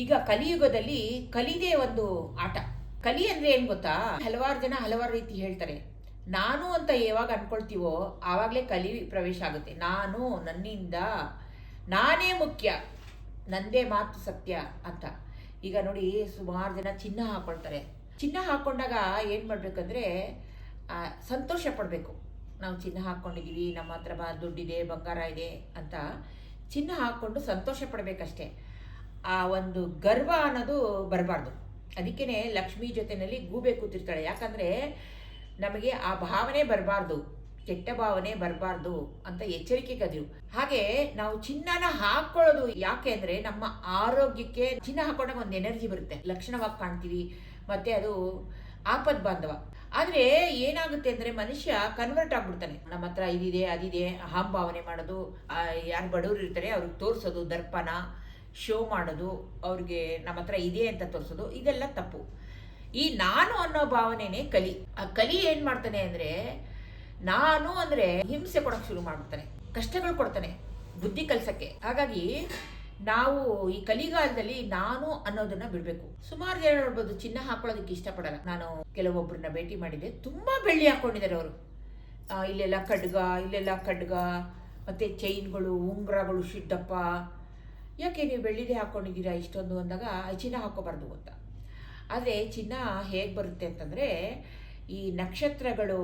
ಈಗ ಕಲಿಯುಗದಲ್ಲಿ ಕಲಿದೇ ಒಂದು ಆಟ. ಕಲಿ ಅಂದ್ರೆ ಏನ್ ಗೊತ್ತಾ? ಹಲವಾರು ಜನ ಹಲವಾರು ರೀತಿ ಹೇಳ್ತಾರೆ. ನಾನು ಅಂತ ಯಾವಾಗ ಅನ್ಕೊಳ್ತೀವೋ ಆವಾಗಲೇ ಕಲಿ ಪ್ರವೇಶ ಆಗುತ್ತೆ. ನಾನು, ನನ್ನಿಂದ, ನಾನೇ ಮುಖ್ಯ, ನಂದೇ ಮಾತು ಸತ್ಯ ಅಂತ. ಈಗ ನೋಡಿ, ಸುಮಾರು ಜನ ಚಿನ್ನ ಹಾಕೊಳ್ತಾರೆ. ಚಿನ್ನ ಹಾಕೊಂಡಾಗ ಏನು ಮಾಡಬೇಕಂದ್ರೆ ಸಂತೋಷ ಪಡಬೇಕು. ನಾವು ಚಿನ್ನ ಹಾಕ್ಕೊಂಡಿದ್ದೀವಿ, ನಮ್ಮ ಹತ್ರ ದುಡ್ಡಿದೆ, ಬಂಗಾರ ಇದೆ ಅಂತ ಚಿನ್ನ ಹಾಕ್ಕೊಂಡು ಸಂತೋಷ ಪಡಬೇಕಷ್ಟೇ. ಆ ಒಂದು ಗರ್ವ ಅನ್ನೋದು ಬರಬಾರ್ದು. ಅದಕ್ಕೇ ಲಕ್ಷ್ಮೀ ಜೊತೆಯಲ್ಲಿ ಗೂಬೆ ಕೂತಿರ್ತಾಳೆ. ಯಾಕಂದರೆ ನಮಗೆ ಆ ಭಾವನೆ ಬರಬಾರ್ದು, ಕೆಟ್ಟ ಭಾವನೆ ಬರಬಾರ್ದು ಅಂತ ಎಚ್ಚರಿಕೆ ಕದಿರು. ಹಾಗೆ ನಾವು ಚಿನ್ನನ ಹಾಕೊಳ್ಳೋದು ಯಾಕೆ ಅಂದರೆ ನಮ್ಮ ಆರೋಗ್ಯಕ್ಕೆ. ಚಿನ್ನ ಹಾಕೊಂಡಾಗ ಒಂದು ಎನರ್ಜಿ ಬರುತ್ತೆ, ಲಕ್ಷಣವಾಗಿ ಕಾಣ್ತೀವಿ, ಮತ್ತು ಅದು ಆಪದ್ ಬಾಂಧವ. ಆದರೆ ಏನಾಗುತ್ತೆ ಅಂದರೆ ಮನುಷ್ಯ ಕನ್ವರ್ಟ್ ಆಗ್ಬಿಡ್ತಾನೆ. ನಮ್ಮ ಹತ್ರ ಇದಿದೆ ಅದಿದೆ ಅಹಂಭಾವನೆ ಮಾಡೋದು, ಯಾರು ಬಡವರು ಇರ್ತಾರೆ ಅವ್ರಿಗೆ ತೋರಿಸೋದು, ದರ್ಪಣ ಶೋ ಮಾಡೋದು, ಅವ್ರಿಗೆ ನಮ್ಮ ಹತ್ರ ಇದೆ ಅಂತ ತೋರಿಸೋದು, ಇದೆಲ್ಲ ತಪ್ಪು. ಈ ನಾನು ಅನ್ನೋ ಭಾವನೆನೇ ಕಲಿ. ಆ ಕಲಿ ಏನು ಮಾಡ್ತಾನೆ ಅಂದರೆ, ನಾನು ಅಂದರೆ ಹಿಂಸೆ ಕೊಡೋಕ್ಕೆ ಶುರು ಮಾಡ್ಬಿಡ್ತಾನೆ, ಕಷ್ಟಗಳು ಕೊಡ್ತಾನೆ ಬುದ್ಧಿ ಕಲ್ಸಕ್ಕೆ. ಹಾಗಾಗಿ ನಾವು ಈ ಕಲಿಗಾಲದಲ್ಲಿ ನಾನು ಅನ್ನೋದನ್ನ ಬಿಡಬೇಕು. ಸುಮಾರು ಜನ ನೋಡ್ಬೋದು ಚಿನ್ನ ಹಾಕೊಳ್ಳೋದಕ್ಕೆ ಇಷ್ಟಪಡಲ್ಲ. ನಾನು ಕೆಲವೊಬ್ಬರನ್ನ ಭೇಟಿ ಮಾಡಿದ್ದೆ, ತುಂಬ ಬೆಳ್ಳಿ ಹಾಕ್ಕೊಂಡಿದ್ದಾರೆ ಅವರು. ಇಲ್ಲೆಲ್ಲ ಖಡ್ಗ ಮತ್ತು ಚೈನ್ಗಳು, ಉಂಗುರಗಳು, ಶಿಡ್ಡಪ್ಪ. ಯಾಕೆ ನೀವು ಬೆಳ್ಳಿದೇ ಹಾಕ್ಕೊಂಡಿದ್ದೀರಾ ಇಷ್ಟೊಂದು ಅಂದಾಗ, ಚಿನ್ನ ಹಾಕೋಬಾರ್ದು ಅಂತ. ಆದರೆ ಚಿನ್ನ ಹೇಗೆ ಬರುತ್ತೆ ಅಂತಂದರೆ, ಈ ನಕ್ಷತ್ರಗಳು,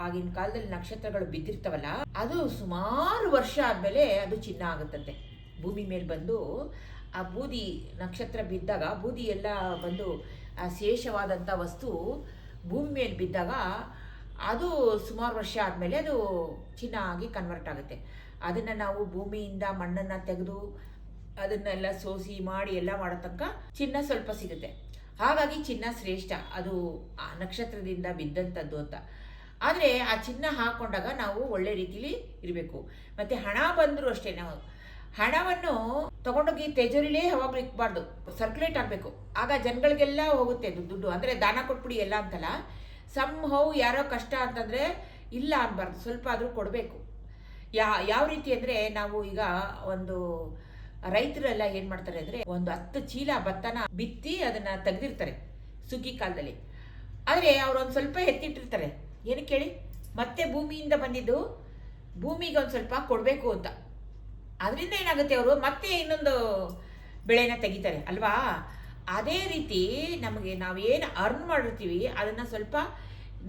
ಆಗಿನ ಕಾಲದಲ್ಲಿ ನಕ್ಷತ್ರಗಳು ಬಿದ್ದಿರ್ತವಲ್ಲ, ಅದು ಸುಮಾರು ವರ್ಷ ಆದಮೇಲೆ ಅದು ಚಿನ್ನ ಆಗುತ್ತಂತೆ. ಭೂಮಿ ಮೇಲೆ ಬಂದು ಆ ಬೂದಿ ನಕ್ಷತ್ರ ಬಿದ್ದಾಗ ಬೂದಿ ಎಲ್ಲ ಬಂದು ಆ ಶೇಷವಾದಂಥ ವಸ್ತು ಭೂಮಿ ಮೇಲೆ ಬಿದ್ದಾಗ ಅದು ಸುಮಾರು ವರ್ಷ ಆದಮೇಲೆ ಅದು ಚಿನ್ನ ಆಗಿ ಕನ್ವರ್ಟ್ ಆಗುತ್ತೆ. ಅದನ್ನು ನಾವು ಭೂಮಿಯಿಂದ ಮಣ್ಣನ್ನು ತೆಗೆದು ಅದನ್ನೆಲ್ಲ ಸೋಸಿ ಮಾಡಿ ಎಲ್ಲ ಮಾಡೋ ತನಕ ಚಿನ್ನ ಸ್ವಲ್ಪ ಸಿಗುತ್ತೆ. ಹಾಗಾಗಿ ಚಿನ್ನ ಶ್ರೇಷ್ಠ, ಅದು ಆ ನಕ್ಷತ್ರದಿಂದ ಬಿದ್ದಂಥದ್ದು ಅಂತ. ಆದರೆ ಆ ಚಿನ್ನ ಹಾಕ್ಕೊಂಡಾಗ ನಾವು ಒಳ್ಳೆ ರೀತಿಲಿ ಇರಬೇಕು. ಮತ್ತು ಹಣ ಬಂದರೂ ಅಷ್ಟೇ, ನಾವು ಹಣವನ್ನು ತಗೊಂಡೋಗಿ ತೆಜೋರಿಲೇ ಯಾವಾಗಲೂ ಇಕ್ಬಾರ್ದು, ಸರ್ಕ್ಯುಲೇಟ್ ಆಗಬೇಕು. ಆಗ ಜನಗಳಿಗೆಲ್ಲ ಹೋಗುತ್ತೆ ದುಡ್ಡು. ಅಂದರೆ ದಾನ ಕೊಟ್ಬಿಡಿ ಎಲ್ಲ ಅಂತಲ್ಲ, ಹೌ ಯಾರೋ ಕಷ್ಟ ಅಂತಂದರೆ ಇಲ್ಲ ಅನ್ಬಾರ್ದು, ಸ್ವಲ್ಪ ಆದರೂ ಕೊಡಬೇಕು. ಯಾವ ರೀತಿ ಅಂದರೆ, ನಾವು ಈಗ ಒಂದು ರೈತರೆಲ್ಲ ಏನು ಮಾಡ್ತಾರೆ ಅಂದರೆ, ಒಂದು 10 ಚೀಲ ಭತ್ತನ ಬಿತ್ತಿ ಅದನ್ನು ತೆಗೆದಿರ್ತಾರೆ ಸುಗ್ಗಿ ಕಾಲದಲ್ಲಿ. ಆದರೆ ಅವರು ಒಂದು ಸ್ವಲ್ಪ ಎತ್ತಿಟ್ಟಿರ್ತಾರೆ, ಏನಕ್ಕೆ ಹೇಳಿ? ಮತ್ತೆ ಭೂಮಿಯಿಂದ ಬಂದಿದ್ದು ಭೂಮಿಗೆ ಒಂದು ಸ್ವಲ್ಪ ಕೊಡಬೇಕು ಅಂತ. ಅದರಿಂದ ಏನಾಗುತ್ತೆ, ಅವರು ಮತ್ತೆ ಇನ್ನೊಂದು ಬೆಳೆನ ತೆಗಿತಾರೆ ಅಲ್ವಾ? ಅದೇ ರೀತಿ ನಮಗೆ ನಾವೇನು ಅರ್ನ್ ಮಾಡಿರ್ತೀವಿ ಅದನ್ನು ಸ್ವಲ್ಪ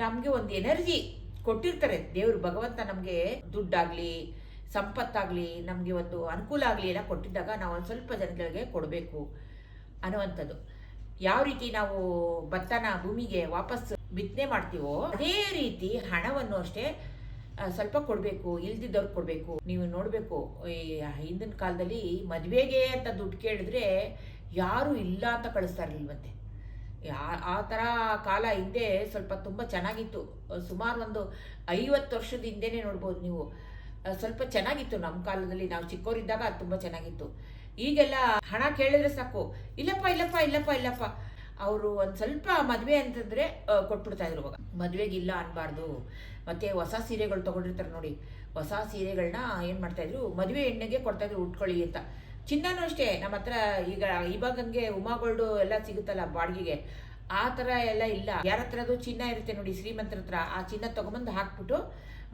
ನಮಗೆ ಒಂದು ಎನರ್ಜಿ ಕೊಟ್ಟಿರ್ತಾರೆ ದೇವರು, ಭಗವಂತ ನಮಗೆ ದುಡ್ಡಾಗಲಿ ಸಂಪತ್ತಾಗಲಿ ನಮಗೆ ಒಂದು ಅನುಕೂಲ ಆಗಲಿ ಎಲ್ಲ ಕೊಟ್ಟಿದ್ದಾಗ ನಾವು ಒಂದು ಸ್ವಲ್ಪ ಜನಗಳಿಗೆ ಕೊಡಬೇಕು ಅನ್ನುವಂಥದ್ದು. ಯಾವ ರೀತಿ ನಾವು ಭತ್ತನ ಭೂಮಿಗೆ ವಾಪಸ್ ಬಿತ್ತನೆ ಮಾಡ್ತೀವೋ ಅದೇ ರೀತಿ ಹಣವನ್ನು ಅಷ್ಟೇ ಸ್ವಲ್ಪ ಕೊಡಬೇಕು, ಇಲ್ದಿದ್ದವ್ರಿಗೆ ಕೊಡಬೇಕು. ನೀವು ನೋಡಬೇಕು, ಈ ಹಿಂದಿನ ಕಾಲದಲ್ಲಿ ಮದುವೆಗೆ ಅಂತ ದುಡ್ಡು ಕೇಳಿದ್ರೆ ಯಾರೂ ಇಲ್ಲ ಅಂತ ಕಳಿಸ್ತಾ ಇರಲಿಲ್ವಂತೆ. ಆ ಥರ ಕಾಲ ಹಿಂದೆ ಸ್ವಲ್ಪ ತುಂಬ ಚೆನ್ನಾಗಿತ್ತು. ಸುಮಾರು ಒಂದು 50 ವರ್ಷದ ಹಿಂದೆನೇ ನೋಡ್ಬೋದು ನೀವು, ಸ್ವಲ್ಪ ಚೆನ್ನಾಗಿತ್ತು. ನಮ್ಮ ಕಾಲದಲ್ಲಿ ನಾವು ಚಿಕ್ಕವರಿದ್ದಾಗ ಅದು ತುಂಬ ಚೆನ್ನಾಗಿತ್ತು. ಈಗೆಲ್ಲ ಹಣ ಕೇಳಿದ್ರೆ ಸಾಕು, ಇಲ್ಲಪ್ಪ ಅವರು ಒಂದು ಸ್ವಲ್ಪ ಮದುವೆ ಅಂತಂದರೆ ಕೊಟ್ಬಿಡ್ತಾ ಇದ್ರು. ಇವಾಗ ಮದುವೆಗೆ ಇಲ್ಲ ಅನ್ಬಾರ್ದು. ಮತ್ತು ಹೊಸ ಸೀರೆಗಳು ತೊಗೊಂಡಿರ್ತಾರೆ ನೋಡಿ, ಹೊಸ ಸೀರೆಗಳನ್ನ ಏನು ಮಾಡ್ತಾಯಿದ್ರು, ಮದುವೆ ಹೆಣ್ಣಿಗೆ ಕೊಡ್ತಾಯಿದ್ರು, ಉಟ್ಕೊಳ್ಳಿ ಅಂತ. ಚಿನ್ನನೂ ಅಷ್ಟೇ, ನಮ್ಮ ಹತ್ರ ಈಗ ಇವಾಗಂಗೆ ಉಮಾಗೋಲ್ಡು ಎಲ್ಲ ಸಿಗುತ್ತಲ್ಲ ಬಾಡಿಗೆಗೆ, ಆ ಥರ ಎಲ್ಲ ಇಲ್ಲ. ಯಾರ ಹತ್ರದು ಚಿನ್ನ ಇರುತ್ತೆ ನೋಡಿ, ಶ್ರೀಮಂತರ ಹತ್ರ, ಆ ಚಿನ್ನ ತೊಗೊಂಬಂದು ಹಾಕ್ಬಿಟ್ಟು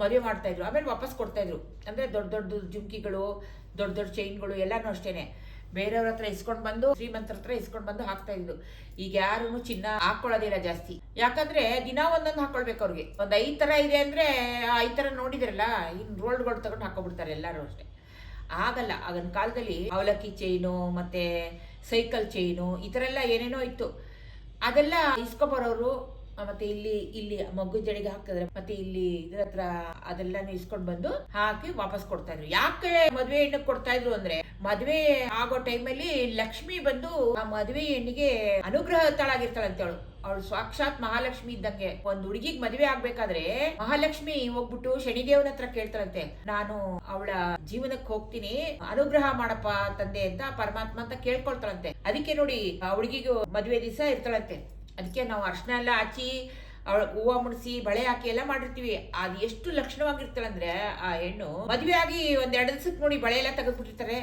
ಮದುವೆ ಮಾಡ್ತಾಯಿದ್ರು, ಆಮೇಲೆ ವಾಪಸ್ ಕೊಡ್ತಾಯಿದ್ರು. ಅಂದರೆ ದೊಡ್ಡ ದೊಡ್ಡ ಜುಮ್ಕಿಗಳು, ದೊಡ್ಡ ದೊಡ್ಡ ಚೈನ್ಗಳು ಎಲ್ಲನೂ ಅಷ್ಟೇ ಬೇರೆಯವ್ರ ಹತ್ರ ಇಸ್ಕೊಂಡು ಬಂದು, ಶ್ರೀಮಂತರ ಹತ್ರ ಇಸ್ಕೊಂಡು ಬಂದು ಹಾಕ್ತಾ ಇದ್ದು. ಈಗ ಯಾರೂ ಚಿನ್ನ ಹಾಕ್ಕೊಳ್ಳೋದಿಲ್ಲ ಜಾಸ್ತಿ. ಯಾಕಂದರೆ ದಿನ ಒಂದೊಂದು ಹಾಕ್ಕೊಳ್ಬೇಕು ಅವ್ರಿಗೆ. ಒಂದು 5 ಥರ ಇದೆ ಅಂದರೆ 5 ಥರ ನೋಡಿದ್ರಲ್ಲ, ಇನ್ನು ರೋಲ್ಡ್ಗಳು ತಗೊಂಡು ಹಾಕ್ಕೊಬಿಡ್ತಾರೆ ಎಲ್ಲರೂ ಅಷ್ಟೇ. ಆಗಲ್ಲ. ಆಗಿನ ಕಾಲದಲ್ಲಿ ಅವಲಕ್ಕಿ ಚೈನು ಮತ್ತು ಸೈಕಲ್ ಚೈನು ಈ ಥರ ಎಲ್ಲ ಏನೇನೋ ಇತ್ತು. ಅದೆಲ್ಲ ಇಸ್ಕೊಬರೋರು, ಮತ್ತು ಇಲ್ಲಿ ಮಗ್ಗು ಜಡಿಗೆ ಹಾಕಿದ್ರೆ ಮತ್ತೆ ಇಲ್ಲಿ ಇದ್ರ ಹತ್ರ ಅದೆಲ್ಲಾನು ಇಸ್ಕೊಂಡು ಬಂದು ಹಾಕಿ ವಾಪಸ್ ಕೊಡ್ತಾ ಇದ್ರು. ಯಾಕೆ ಮದುವೆ ಹೆಣ್ಣಿಗೆ ಕೊಡ್ತಾ ಇದ್ರು ಅಂದ್ರೆ, ಮದುವೆ ಆಗೋ ಟೈಮಲ್ಲಿ ಲಕ್ಷ್ಮಿ ಬಂದು ಆ ಮದುವೆ ಹೆಣ್ಣಿಗೆ ಅನುಗ್ರಹ ತಳಾಗಿರ್ತಾಳಂತೆ. ಅವಳು ಸಾಕ್ಷಾತ್ ಮಹಾಲಕ್ಷ್ಮಿ ಇದ್ದಂಗೆ. ಒಂದು ಹುಡುಗಿಗೆ ಮದುವೆ ಆಗ್ಬೇಕಾದ್ರೆ ಮಹಾಲಕ್ಷ್ಮಿ ಹೋಗ್ಬಿಟ್ಟು ಶನಿದೇವನ ಹತ್ರ ಕೇಳ್ತಾಳಂತೆ, ನಾನು ಅವಳ ಜೀವನಕ್ಕೆ ಹೋಗ್ತೀನಿ, ಅನುಗ್ರಹ ಮಾಡಪ್ಪ ತಂದೆ ಅಂತ ಪರಮಾತ್ಮ ಅಂತ ಕೇಳ್ಕೊಳ್ತಾಳಂತೆ. ಅದಕ್ಕೆ ನೋಡಿ ಆ ಹುಡುಗಿಗೂ ಮದುವೆ ದಿವಸ ಇರ್ತಾಳಂತೆ. ಅದಕ್ಕೆ ನಾವು ಅರ್ಶನ ಎಲ್ಲ ಹಚ್ಚಿ ಅವಳ ಹೂವು ಮುಡಿಸಿ ಬಳೆ ಹಾಕಿ ಎಲ್ಲ ಮಾಡಿರ್ತೀವಿ. ಅದು ಎಷ್ಟು ಲಕ್ಷಣವಾಗಿರ್ತಾಳಂದ್ರೆ, ಆ ಹೆಣ್ಣು ಮದುವೆ ಆಗಿ 1-2 ದಿವಸಕ್ಕೆ ನೋಡಿ ಬಳೆ ಎಲ್ಲ ತೆಗೆದ್ಬಿಟ್ಟಿರ್ತಾರೆ.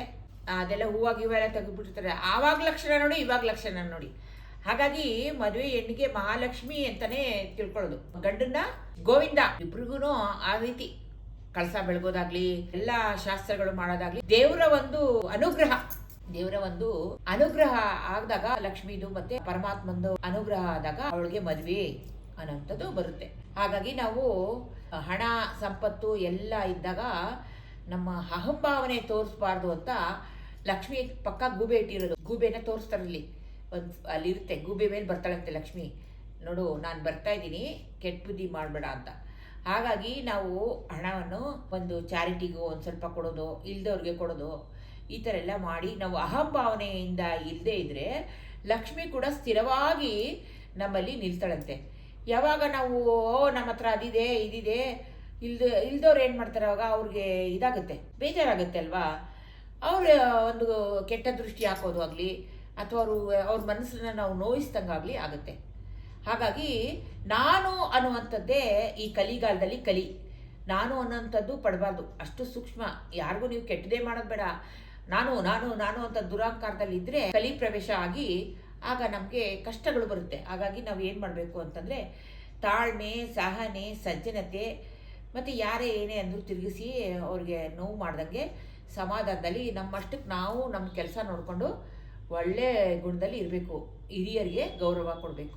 ಅದೆಲ್ಲ ಹೂವು ಗಿವೆಲ್ಲ ತೆಗೆದುಬಿಟ್ಟಿರ್ತಾರೆ. ಆವಾಗ ಲಕ್ಷಣ ನೋಡಿ, ಇವಾಗ ಲಕ್ಷಣ ನೋಡಿ. ಹಾಗಾಗಿ ಮದುವೆ ಹೆಣ್ಣಿಗೆ ಮಹಾಲಕ್ಷ್ಮಿ ಅಂತಾನೆ ತಿಳ್ಕೊಳ್ಳೋದು. ಗಂಡನ್ನ ಗೋವಿಂದ, ಇಬ್ರಿಗೂ ಆ ರೀತಿ ಕಳಸ ಬೆಳಗೋದಾಗ್ಲಿ, ಎಲ್ಲ ಶಾಸ್ತ್ರಗಳು ಮಾಡೋದಾಗ್ಲಿ ದೇವರ ಒಂದು ಅನುಗ್ರಹ. ದೇವರ ಒಂದು ಅನುಗ್ರಹ ಆದಾಗ, ಲಕ್ಷ್ಮೀದು ಮತ್ತೆ ಪರಮಾತ್ಮಂದು ಅನುಗ್ರಹ ಆದಾಗ ಅವಳಿಗೆ ಮದುವೆ ಅನ್ನೋಂಥದ್ದು ಬರುತ್ತೆ. ಹಾಗಾಗಿ ನಾವು ಹಣ ಸಂಪತ್ತು ಎಲ್ಲ ಇದ್ದಾಗ ನಮ್ಮ ಅಹಂಭಾವನೆ ತೋರಿಸ್ಬಾರ್ದು ಅಂತ ಲಕ್ಷ್ಮಿ ಪಕ್ಕ ಗೂಬೆ ಇಟ್ಟಿರೋದು. ಗೂಬೆನ ತೋರಿಸ್ತಾರಲ್ಲಿ, ಅಲ್ಲಿರುತ್ತೆ ಗೂಬೆ ಮೇಲೆ ಬರ್ತಾಳಂತೆ ಲಕ್ಷ್ಮಿ, ನೋಡು ನಾನು ಬರ್ತಾ ಇದ್ದೀನಿ, ಕೆಟ್ಟ ಬುದ್ಧಿ ಮಾಡಬೇಡ ಅಂತ. ಹಾಗಾಗಿ ನಾವು ಹಣವನ್ನು ಒಂದು ಚಾರಿಟಿಗೂ ಒಂದು ಸ್ವಲ್ಪ ಕೊಡೋದು, ಇಲ್ದವ್ರಿಗೆ ಕೊಡೋದು, ಈ ಥರ ಎಲ್ಲ ಮಾಡಿ ನಾವು ಅಹಂಭಾವನೆಯಿಂದ ಇಲ್ಲದೆ ಇದ್ದರೆ ಲಕ್ಷ್ಮಿ ಕೂಡ ಸ್ಥಿರವಾಗಿ ನಮ್ಮಲ್ಲಿ ನಿಲ್ತಾಳಂತೆ. ಯಾವಾಗ ನಾವು ನಮ್ಮ ಹತ್ರ ಅದಿದೆ ಇದಿದೆ ಇಲ್ದವ್ರು ಏನು ಮಾಡ್ತಾರೆ, ಅವಾಗ ಅವ್ರಿಗೆ ಇದಾಗುತ್ತೆ, ಬೇಜಾರಾಗುತ್ತೆ ಅಲ್ವಾ. ಅವ್ರ ಒಂದು ಕೆಟ್ಟ ದೃಷ್ಟಿ ಹಾಕೋದು ಆಗಲಿ, ಅಥವಾ ಅವ್ರ ಮನಸ್ಸನ್ನ ನಾವು ನೋಯಿಸ್ದಂಗಾಗಲಿ ಆಗುತ್ತೆ. ಹಾಗಾಗಿ ನಾನು ಅನ್ನುವಂಥದ್ದೇ ಈ ಕಲಿಗಾಲದಲ್ಲಿ ಕಲಿ. ನಾನು ಅನ್ನೋಂಥದ್ದು ಪಡಬಾರ್ದು, ಅಷ್ಟು ಸೂಕ್ಷ್ಮ. ಯಾರಿಗೂ ನೀವು ಕೆಟ್ಟದೇ ಮಾಡೋದು ಬೇಡ. ನಾನು ನಾನು ನಾನು ಅಂತ ದುರಾಂಕಾರದಲ್ಲಿ ಇದ್ದರೆ ಕಲಿ ಪ್ರವೇಶ ಆಗಿ ಆಗ ನಮಗೆ ಕಷ್ಟಗಳು ಬರುತ್ತೆ. ಹಾಗಾಗಿ ನಾವು ಏನು ಮಾಡಬೇಕು ಅಂತಂದರೆ ತಾಳ್ಮೆ, ಸಹನೆ, ಸಜ್ಜನತೆ, ಮತ್ತು ಯಾರೇ ಏನೇ ಅಂದರೂ ತಿರುಗಿಸಿ ಅವ್ರಿಗೆ ನೋವು ಮಾಡ್ದಂಗೆ ಸಮಾಧಾನದಲ್ಲಿ ನಮ್ಮಷ್ಟಕ್ಕೆ ನಾವು ನಮ್ಮ ಕೆಲಸ ನೋಡಿಕೊಂಡು ಒಳ್ಳೆ ಗುಣದಲ್ಲಿ ಇರಬೇಕು. ಹಿರಿಯರಿಗೆ ಗೌರವ ಕೊಡಬೇಕು.